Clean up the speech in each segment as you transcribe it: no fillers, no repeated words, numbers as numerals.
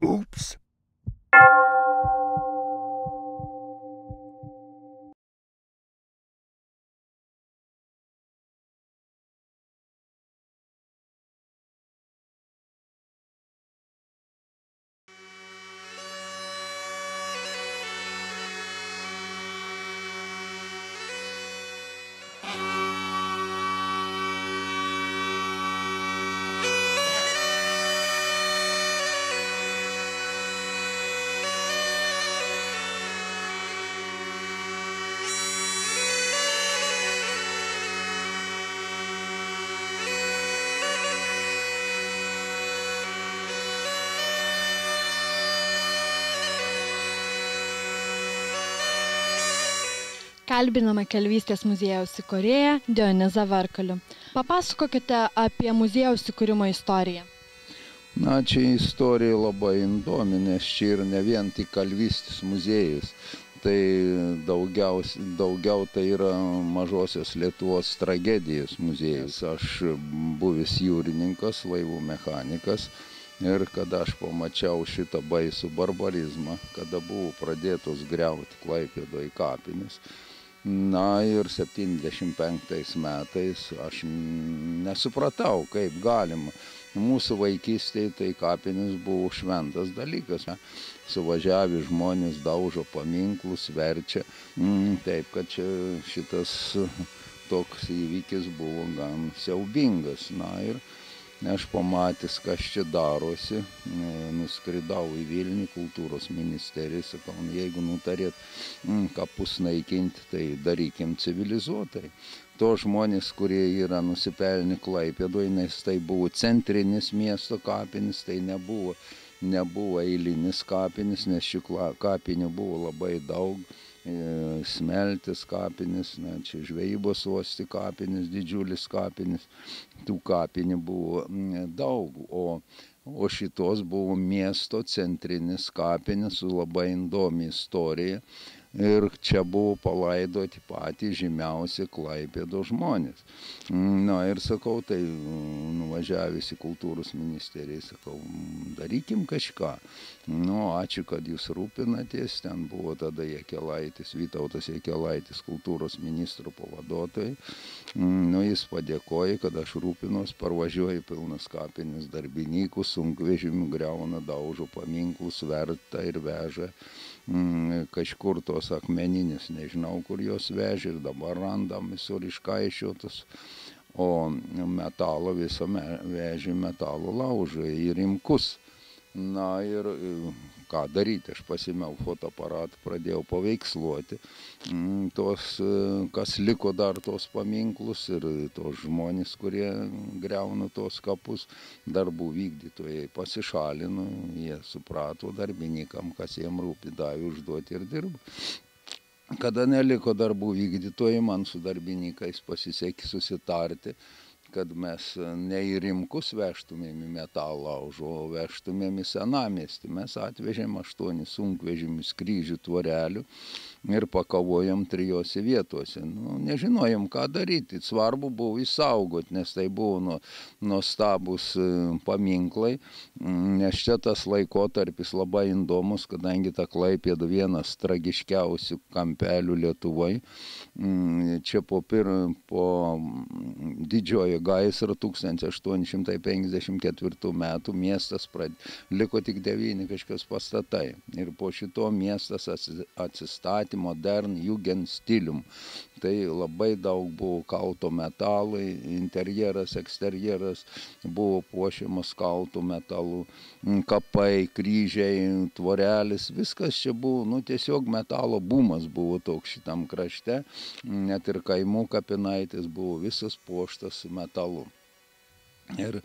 Oops. Kalbiname Kalvystės muziejaus įkūrėją Dionizą Varkalių. Papasakokite apie muziejaus įkūrimo istoriją. Na, čia istorija labai įdomi, nes čia ir ne vien tik Kalvystės muziejus. Tai daugiau tai yra Mažosios Lietuvos tragedijos muziejus. Aš buvęs jūrininkas, laivų mechanikas. Ir kada aš pamačiau šitą baisų barbarizmą, kada buvo pradėtos griauti Klaipėdoje kapinės, na ir 75 metais aš nesupratau, kaip galima. Mūsų vaikystėje tai kapinės buvo šventas dalykas. Suvažiavę žmonės daužo paminklus, verčia. Taip, kad čia šitas toks įvykis buvo gan siaubingas. Na ir aš pamatęs, kas čia darosi, nuskridau į Vilnių, kultūros ministeriją, sakau, jeigu nutarėt kapus naikinti, tai darykim civilizuotai. To žmonės, kurie yra nusipelnę Klaipėdoje, nes tai buvo centrinis miesto kapinis, tai nebuvo eilinis kapinis, nes šių kapinių buvo labai daug. Smeltis kapinis, čia žvejybos uosti kapinis, didžiulis kapinis, tų kapinių buvo daug, o šitos buvo miesto centrinis kapinis su labai įdomi istorija ir čia buvo palaidoti patys žymiausi Klaipėdos žmonės. Na ir sakau, tai nuvažiavęs į kultūros ministeriją, sakau, darykim kažką. Nu, ačiū, kad jūs rūpinatės, ten buvo tada Vytautas Jakelaitis, kultūros ministro pavaduotojai. Nu, jis padėkoja, kad aš rūpinos, parvažiuoju pilnas kapinis darbininkų, sunkvežimių, griauna, daužo paminklus, verta ir veža kažkur tos akmeninės, nežinau, kur jos vežė ir dabar randam visur iškaišiotus, o metalo visą vežė metalo laužą į rimkus. Na ir ką daryti, aš pasimiau fotoaparatą, pradėjau paveiksluoti tos, kas liko dar tos paminklus ir tos žmonės, kurie griauna tos kapus, darbų vykdytojai pasišalino, jie suprato darbininkam, kas jiem rūpi, davė užduoti ir dirbo. Kada neliko darbų vykdytojai, man su darbininkais pasisekė susitarti, kad mes ne į rimkus vežtumėm į metalo laužą, o vežtumėm į senamiestį. Mes atvežėm 8 sunkvežimius kryžių tvorelių ir pakavojom 3 vietose. Nu, nežinojom, ką daryti. Svarbu buvo išsaugoti, nes tai buvo nuostabus paminklai, nes čia tas laikotarpis labai įdomus, kadangi ta Klaipėda vienas tragiškiausių kampelių Lietuvoje. Čia po didžiojo gaisro 1854 metų miestas liko tik 9 kažkokios pastatai. Ir po šito miestas atsistatė modern Jugendstilum. Tai labai daug buvo kalto metalai, interjeras, eksterjeras buvo puošiamas kaltų metalų, kapai, kryžiai, tvorelis, viskas čia buvo, tiesiog metalo bumas buvo toks šitam krašte, net ir kaimų kapinaitės buvo visas puoštas metalu. Ir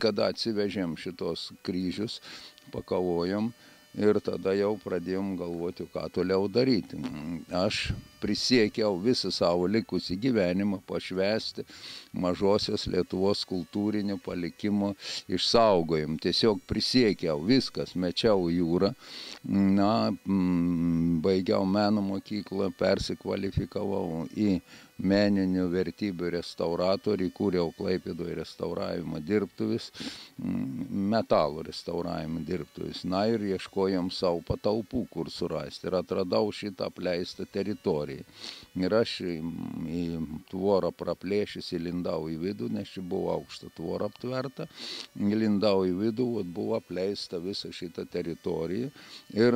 kada atsivežėm šitos kryžius, pakavojom, ir tada jau pradėjom galvoti, ką toliau daryti. Aš prisiekiau visą savo likusį gyvenimą pašvęsti Mažosios Lietuvos kultūrinio palikimo išsaugojim. Tiesiog prisiekiau, viskas, mečiau jūrą. Na, baigiau meno mokyklą, persikvalifikavau į meninių vertybių restauratorių, įkūriau Klaipėdoje restauravimo dirbtuves, metalų restauravimo dirbtuves. Na ir ieškojom savo patalpų, kur surasti. Ir atradau šitą apleistą teritoriją. Ir aš į tvorą praplėšęs įlindau į vidų, nes čia buvo aukšta tvora aptverta. Įlindau į vidų, buvo apleista visa šita teritorija. Ir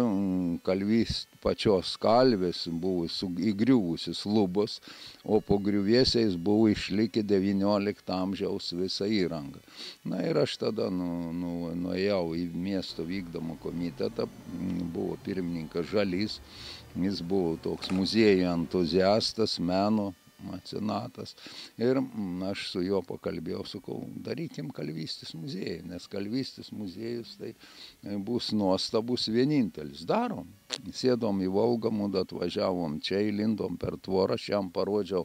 pačios kalvės buvo įgriuvusios lubos, o po griuvėsiais buvo išlikę 19 amžiaus visa įranga. Na ir aš tada nuėjau į miesto vykdomą komitetą, buvo pirmininkas Žalys, jis buvo toks muziejų entuziastas, meno mecenatas. Ir aš su juo pakalbėjau, sakau, darykim kalvystės muziejų, nes kalvystės muziejus tai bus nuostabus vienintelis. Darom. Sėdom į Volgamudą, atvažiavom čia, įlindom per tvorą, šiam parodžiau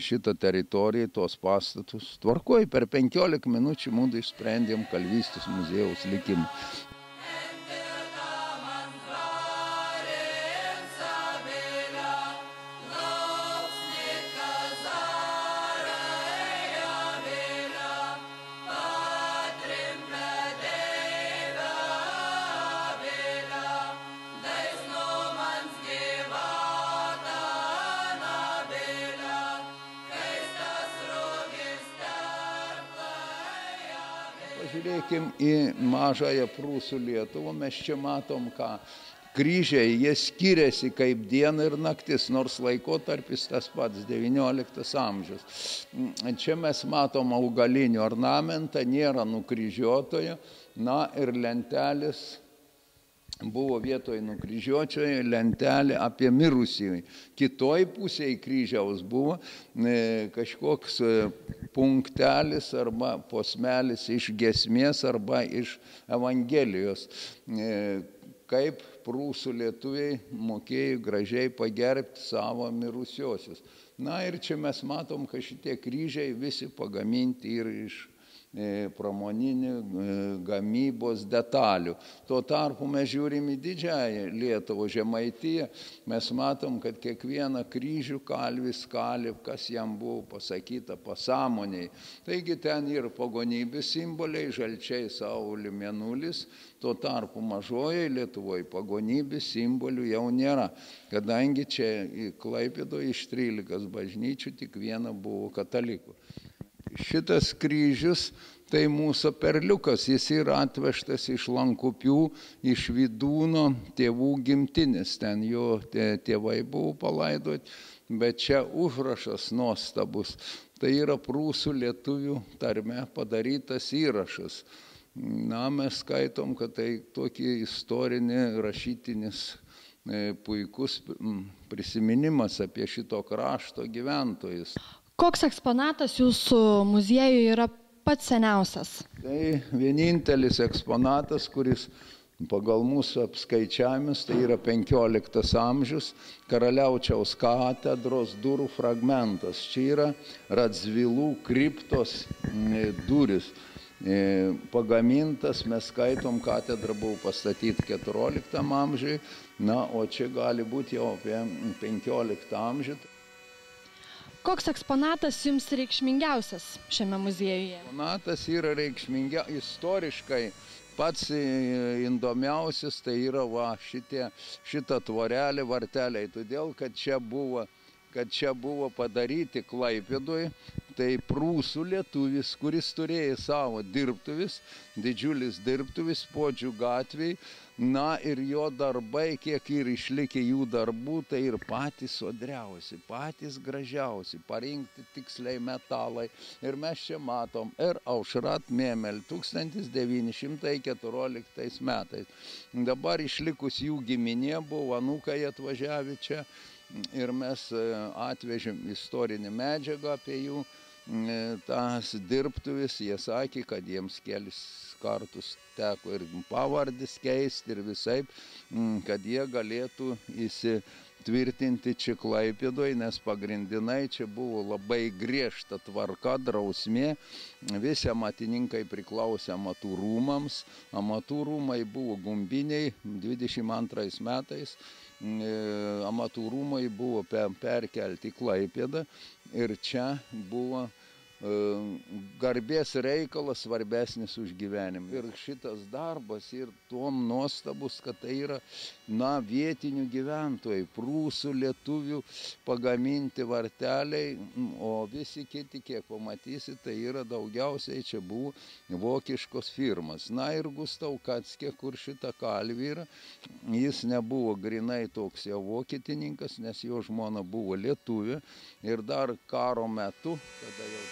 šitą teritoriją, tos pastatus. Tvarkoj, per 15 minučių mūdu išsprendėm kalvystės muziejaus likimą. Pažiūrėkim į mažąją Prūsų Lietuvą, mes čia matom, ką kryžiai, jie skiriasi kaip diena ir naktis, nors laikotarpis tas pats, 19 amžius. Čia mes matom augalinį ornamentą, nėra nukryžiuotojo, na ir lentelės buvo vietoj nukryžiuočioje lentelė apie mirusį. Kitoj pusėje kryžiaus buvo kažkoks punktelis arba posmelis iš giesmės arba iš Evangelijos, kaip prūsų lietuviai mokėjo gražiai pagerbti savo mirusiosius. Na ir čia mes matom, kad šitie kryžiai visi pagaminti ir iš pramoninių gamybos detalių. Tuo tarpu mes žiūrim į didžiąją Lietuvą, Žemaitiją, mes matom, kad kiekvieną kryžių kalvis kalė, kas jam buvo pasakyta pasąmoniai. Taigi ten ir pagonybės simboliai, žalčiai, saulė, mėnulis, tuo tarpu mažoje Lietuvoje pagonybės simbolių jau nėra, kadangi čia Klaipėdoje iš 13 bažnyčių tik viena buvo katalikų. Šitas kryžius tai mūsų perliukas, jis yra atvežtas iš Lankupių, iš Vidūno tėvų gimtinės, ten jo tėvai buvo palaidoti, bet čia užrašas nuostabus, tai yra prūsų lietuvių tarme padarytas įrašas. Na, mes skaitom, kad tai tokie istorinė rašytinis puikus prisiminimas apie šito krašto gyventojus. Koks eksponatas jūsų muziejuje yra pats seniausias? Tai vienintelis eksponatas, kuris pagal mūsų apskaičiavimus, tai yra 15 amžius, Karaliaučiaus katedros durų fragmentas. Čia yra Radzvilų kriptos durys. Pagamintas, mes skaitom, katedra buvo pastatyta 14 amžiui, na, o čia gali būti jau apie 15 amžių. Koks eksponatas jums reikšmingiausias šiame muziejuje? Eksponatas yra istoriškai pats įdomiausias, tai yra šita tvorelė, varteliai, todėl, kad čia buvo padaryti Klaipėdoje, tai prūsų lietuvis, kuris turėjo savo dirbtuvis, didžiulis dirbtuvis Puodžių gatvėj, na ir jo darbai, kiek ir išlikę jų darbų, tai ir patys sodriausi, patys gražiausi, parinkti tiksliai metalai. Ir mes čia matom ir Aušrat Mėmel 1914 metais. Dabar išlikus jų giminė buvo, anūkai atvažiavę čia ir mes atvežėm istorinį medžiagą apie jų tas dirbtuvis. Jie sakė, kad jiems kelis kartus teko ir pavardės keisti ir visaip, kad jie galėtų tvirtinti čia Klaipėdoje, nes pagrindinai čia buvo labai griežta tvarka, drausmė. Visi amatininkai priklausė amatų rūmams. Amatų rūmai buvo Gumbiniai 22 metais. Amatų rūmai buvo perkelti į Klaipėdą ir čia buvo garbės reikalas svarbesnis už gyvenimą. Ir šitas darbas ir tuom nuostabus, kad tai yra vietinių gyventojai, prūsų, lietuvių pagaminti varteliai, o visi kiti, kiek pamatysi, tai yra daugiausiai čia buvo vokiškos firmas. Ir Gustav Katskė, kur šitą kalvį yra, jis nebuvo grinai toks jau vokietininkas, nes jo žmona buvo lietuvė ir dar karo metu, kada jau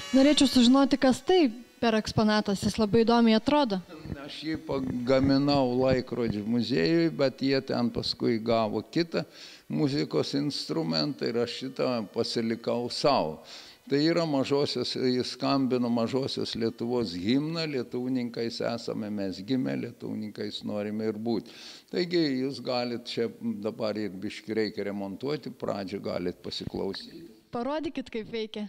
Norėčiau sužinoti, kas tai per eksponatas, jis labai įdomiai atrodo. Aš jį pagaminau laikrodžių muziejui, bet jie ten paskui gavo kitą muzikos instrumentą ir aš šitą pasilikau savo. Tai yra jis skambino Mažosios Lietuvos himną, lietuvininkais esame mes gimę, lietuvininkais norime ir būti. Taigi jūs galit čia dabar ir biškį reikia remontuoti, pradžią galit pasiklausyti. Parodykit, kaip veikia.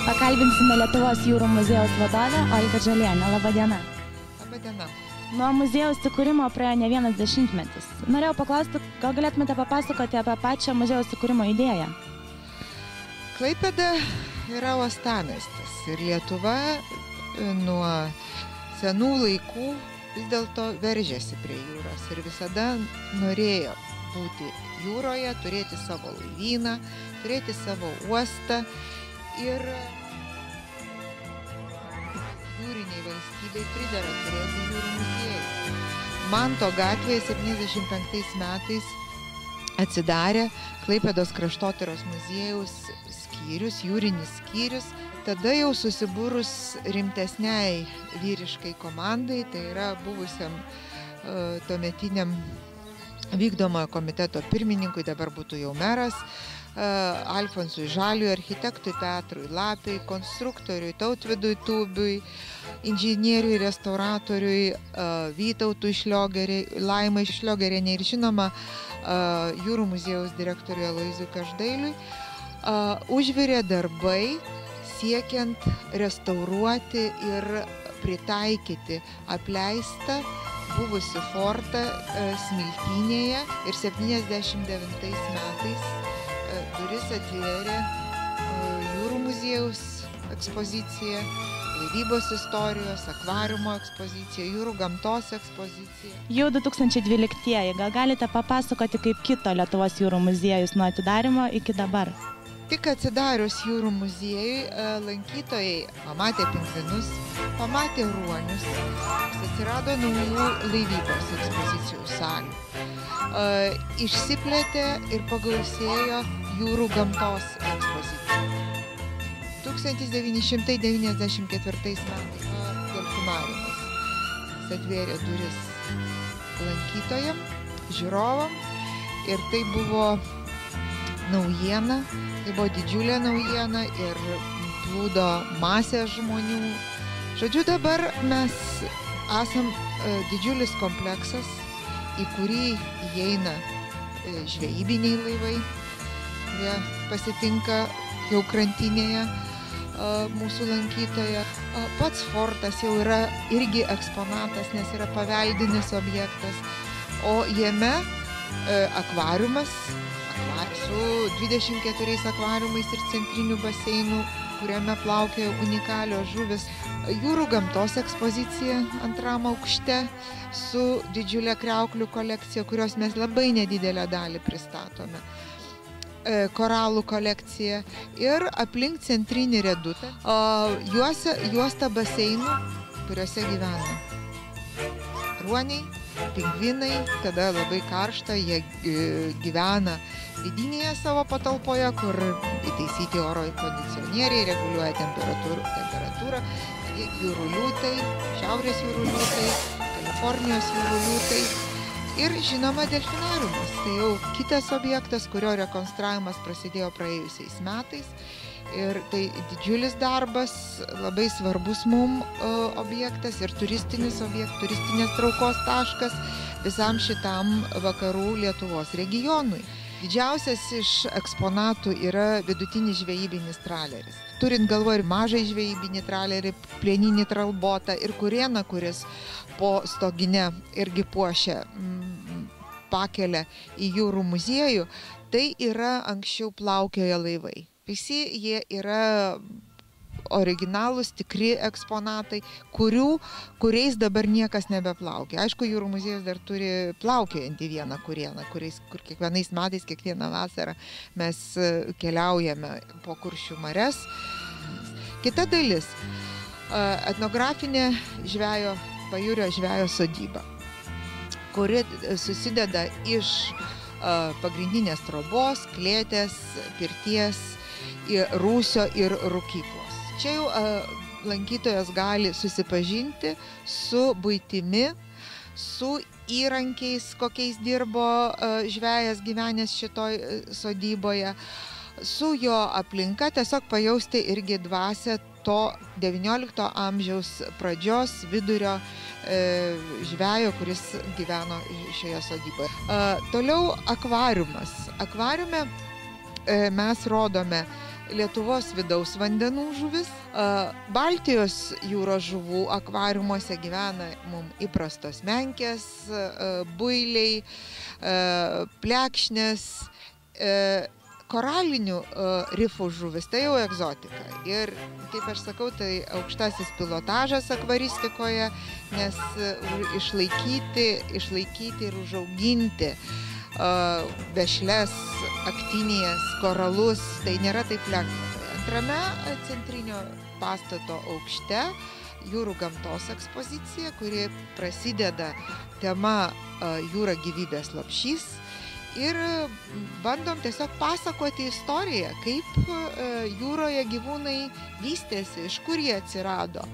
Pakalbinsime Lietuvos jūrų muziejaus vadovę Olgą Žalienę. Labą dieną. Labą dieną. Nuo muziejaus įkūrimo praėjo ne vienas dešimtmetis. Norėjau paklausti, gal galėtumėte papasakoti apie pačią muziejaus įkūrimo idėją? Klaipėda yra uostamiestis ir Lietuva nuo senų laikų vis dėlto veržėsi prie jūros ir visada norėjo būti jūroje, turėti savo laivyną, turėti savo uostą. Ir jūriniai valstybei pridera turėti jūrų muziejų. Manto gatvėje 75 metais atsidarė Klaipėdos kraštotyros muziejaus skyrius, jūrinis skyrius. Tada jau susibūrus rimtesniai vyriškai komandai, tai yra buvusiam tuometiniam vykdomojo komiteto pirmininkui, dabar būtų jau meras, Alfonsui Žaliui, architektui Petrui Lapiai, konstruktoriui Tautvidui Tūbiui, inžinieriui, restauratoriui Vytautui Šliogeriai, Laimai Šliogerienei ir žinoma jūrų muziejaus direktoriui Aloyzui Každailiui, užvirė darbai siekiant restauruoti ir pritaikyti apleistą buvusi fortą Smiltynėje ir 79 metais duris atvėrė jūrų muziejaus ekspozicija, laivybos istorijos, akvariumo ekspozicija, jūrų gamtos ekspozicija. Jau 2012-ieji, gal galite papasakoti, kaip kito Lietuvos jūrų muziejus nuo atidarymo iki dabar? Tik atsidarius jūrų muziejui, lankytojai pamatė pingvinus, pamatė ruonius, atsirado naujų laivybos ekspozicijų salių. Išsiplėtė ir pagausėjo jūrų gamtos ekspozicija. 1994 metais delfinariumas atvėrė duris lankytojam, žiūrovam ir tai buvo naujiena, tai buvo didžiulė naujiena ir plūdo masė žmonių. Žodžiu, dabar mes esam didžiulis kompleksas, į kurį įeina žvejybiniai laivai, kurie pasitinka jau krantinėje mūsų lankytoją. Pats fortas jau yra irgi eksponatas, nes yra paveldinis objektas, o jame akvariumas su 24 akvariumais ir centriniu baseinu, kuriame plaukioja unikalios žuvis. Jūrų gamtos ekspozicija antram aukšte su didžiulė kriauklių kolekcija, kurios mes labai nedidelę dalį pristatome. Koralų kolekcija ir aplink centrinį redutą juosta baseinų, kuriuose gyvena ruoniai, pingvinai, kada labai karšta, jie gyvena vidinėje savo patalpoje, kur įtaisyti oro kondicionieriai, reguliuoja temperatūrą, jūrų liūtai, šiaurės jūrų liūtai, Kalifornijos jūrų liūtai. Ir žinoma delfinariumas, tai jau kitas objektas, kurio rekonstravimas prasidėjo praėjusiais metais. Ir tai didžiulis darbas, labai svarbus mum objektas ir turistinės traukos taškas visam šitam vakarų Lietuvos regionui. Didžiausias iš eksponatų yra vidutinis žvejybinis traleris. Turint galvoje ir mažai žvejybinį tralerį, plieninį tralbotą ir kurėną, kuris po stogine irgi puošia pakelę į jūrų muziejų, tai yra anksčiau plaukioję laivai. Visi jie yra originalūs, tikri eksponatai, kuriais dabar niekas nebeplaukia. Aišku, jūrų muziejus dar turi plaukiojantį vieną kurėną, kur kiekvienais metais, kiekvieną vasarą mes keliaujame po Kuršių marias. Kita dalis – etnografinė pajūrio žvejo sodyba, kuri susideda iš pagrindinės trobos, klėtės, pirties, rūsio ir rūkyklos. Čia jau lankytojas gali susipažinti su buitimi, su įrankiais, kokiais dirbo žvejas gyvenęs šitoj sodyboje, su jo aplinka, tiesiog pajausti irgi dvasią to XIX amžiaus pradžios vidurio žvejo, kuris gyveno šioje sodyboje. Toliau akvariumas. Akvariume mes rodome Lietuvos vidaus vandenų žuvis. Baltijos jūros žuvų akvariumuose gyvena mums įprastos menkės, builiai, plekšnės, koralinių rifų žuvis, tai jau egzotika. Ir, kaip aš sakau, tai aukštasis pilotažas akvaristikoje, nes išlaikyti ir užauginti vešles, aktinijas, koralus, tai nėra taip lengva. Antrame centrinio pastato aukšte jūrų gamtos ekspozicija, kuri prasideda tema jūra gyvybės lopšys. Ir bandom tiesiog pasakoti istoriją, kaip jūroje gyvūnai vystėsi, iš kur jie atsirado.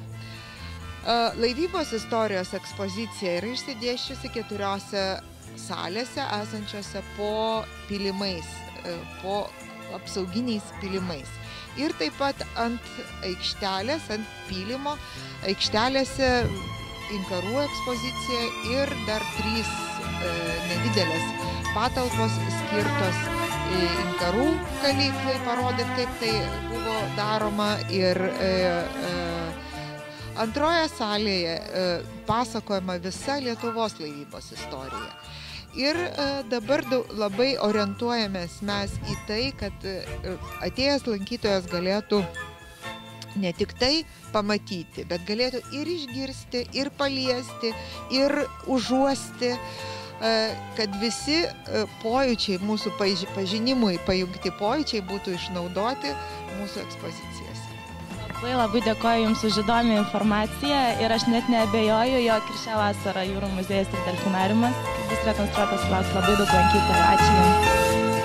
Laivybos istorijos ekspozicija yra išsidėsčiusi 4 salėse esančiose po pilimais, po apsauginiais pilimais. Ir taip pat ant aikštelės, ant pylimo aikštelėse inkarų ekspozicija ir dar 3 nedidelės patalpos skirtos inkarų kalyklai parodyti, kaip tai buvo daroma. Ir antroje salėje pasakojama visa Lietuvos laivybos istorija. Ir dabar labai orientuojamės mes į tai, kad atėjęs lankytojas galėtų ne tik tai pamatyti, bet galėtų ir išgirsti, ir paliesti, ir užuosti, kad visi pojūčiai, mūsų pažinimui pajungti pojūčiai būtų išnaudoti mūsų ekspozicijose. Labai dėkoju Jums už įdomią informaciją ir aš net neabejoju, jog ir šią vasarą jūrų muziejus ir delfinariumas bus rekonstruotas, sulauks labai daug lankytojų. Ačiū Jums.